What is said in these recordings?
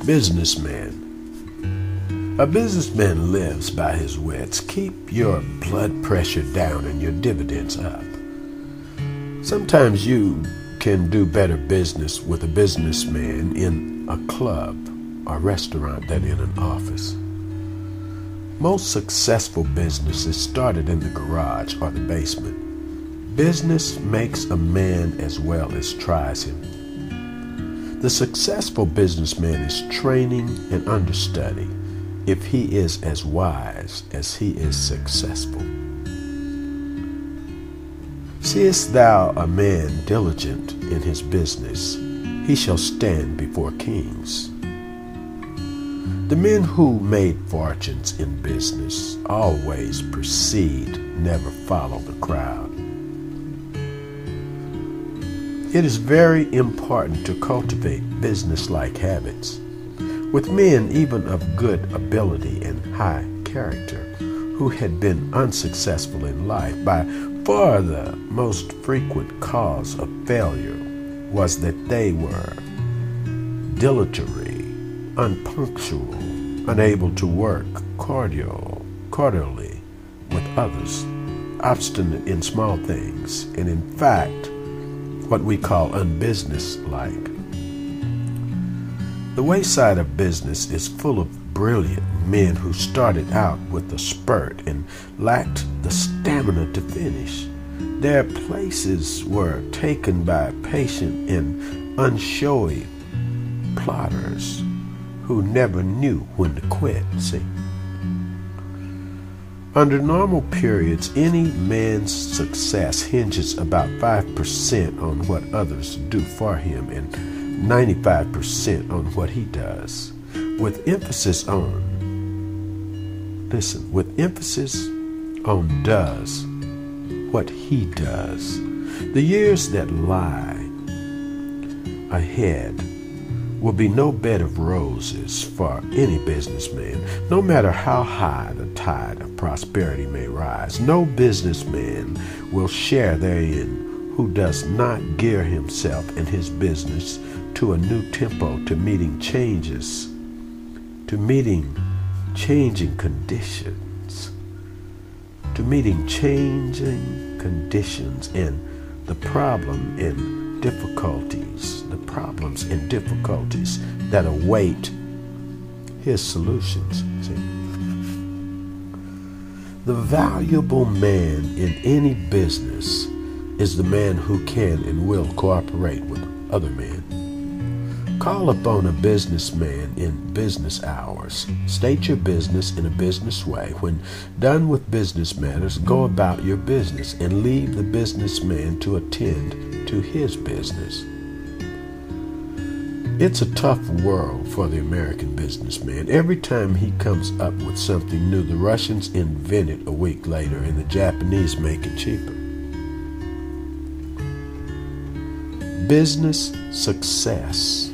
Businessman. A businessman lives by his wits. Keep your blood pressure down and your dividends up. Sometimes you can do better business with a businessman in a club or restaurant than in an office. Most successful businesses started in the garage or the basement. Business makes a man as well as tries him. The successful businessman is training and understudy if he is as wise as he is successful. Seest thou a man diligent in his business, he shall stand before kings. The men who made fortunes in business always proceed, never follow the crowd. It is very important to cultivate business-like habits with men even of good ability and high character who had been unsuccessful in life. By far the most frequent cause of failure was that they were dilatory, unpunctual, unable to work cordially with others, obstinate in small things, and in fact, what we call unbusinesslike. The wayside of business is full of brilliant men who started out with a spurt and lacked the stamina to finish. Their places were taken by patient and unshowy plodders who never knew when to quit. See, under normal periods, any man's success hinges about 5% on what others do for him and 95% on what he does, with emphasis on does what he does. The years that lie ahead will be no bed of roses for any businessman, no matter how high the tide of prosperity may rise. No businessman will share therein who does not gear himself and his business to a new tempo, to meeting changing conditions and the problems and difficulties that await his solutions. See? The valuable man in any business is the man who can and will cooperate with other men. Call upon a businessman in business hours. State your business in a business way. When done with business matters, go about your business and leave the businessman to attend to his business. It's a tough world for the American businessman. Every time he comes up with something new, the Russians invent it a week later and the Japanese make it cheaper. Business success.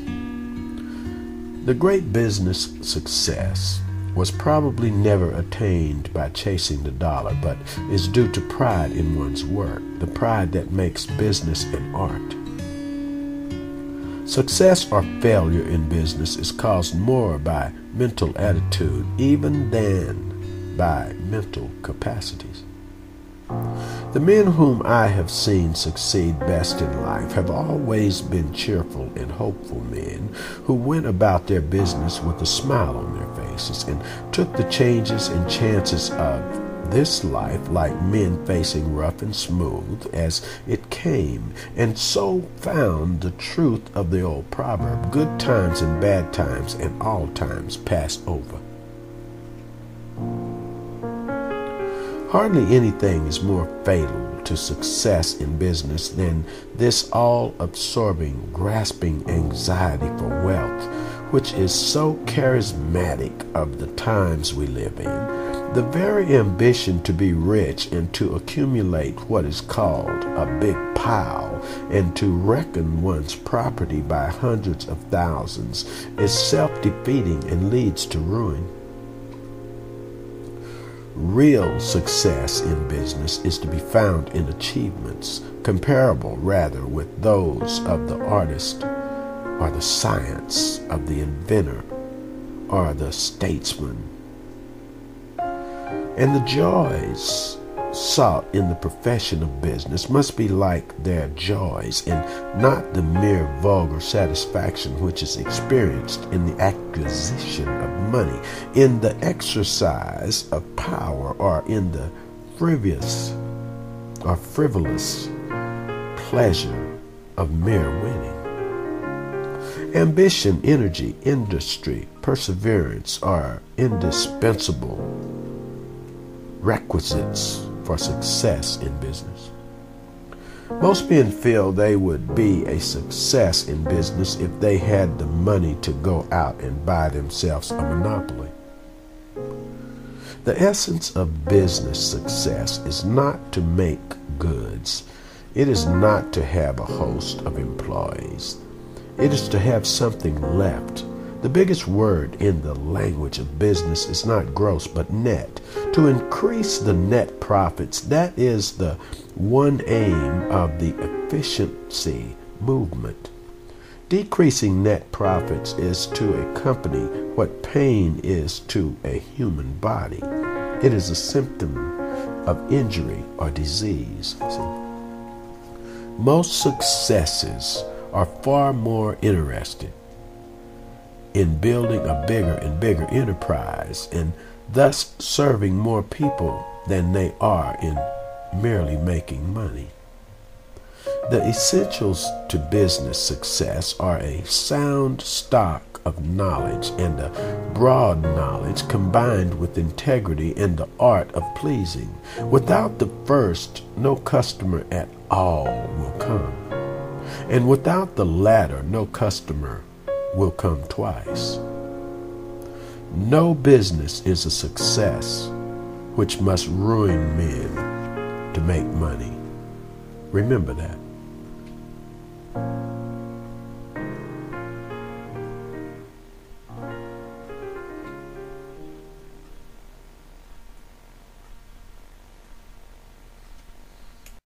The great business success was probably never attained by chasing the dollar, but is due to pride in one's work, the pride that makes business an art. Success or failure in business is caused more by mental attitude even than by mental capacities. The men whom I have seen succeed best in life have always been cheerful and hopeful men who went about their business with a smile on their faces and took the changes and chances of this life like men facing rough and smooth as it came, and so found the truth of the old proverb, good times and bad times and all times pass over. Hardly anything is more fatal to success in business than this all-absorbing, grasping anxiety for wealth, which is so charismatic of the times we live in. The very ambition to be rich and to accumulate what is called a big pile and to reckon one's property by hundreds of thousands is self-defeating and leads to ruin. Real success in business is to be found in achievements comparable rather with those of the artist or the science of the inventor are the statesmen. And the joys sought in the profession of business must be like their joys, and not the mere vulgar satisfaction which is experienced in the acquisition of money, in the exercise of power, or in the frivolous pleasure of mere winning. Ambition, energy, industry, perseverance are indispensable requisites for success in business. Most men feel they would be a success in business if they had the money to go out and buy themselves a monopoly. The essence of business success is not to make goods. It is not to have a host of employees. It is to have something left. The biggest word in the language of business is not gross, but net. To increase the net profits, that is the one aim of the efficiency movement. Decreasing net profits is to a company what pain is to a human body. It is a symptom of injury or disease. Most successes are far more interested in building a bigger and bigger enterprise, and thus serving more people than they are in merely making money. The essentials to business success are a sound stock of knowledge and a broad knowledge combined with integrity and the art of pleasing. Without the first, no customer at all will come. And without the latter, no customer will come twice. No business is a success which must ruin men to make money. Remember that.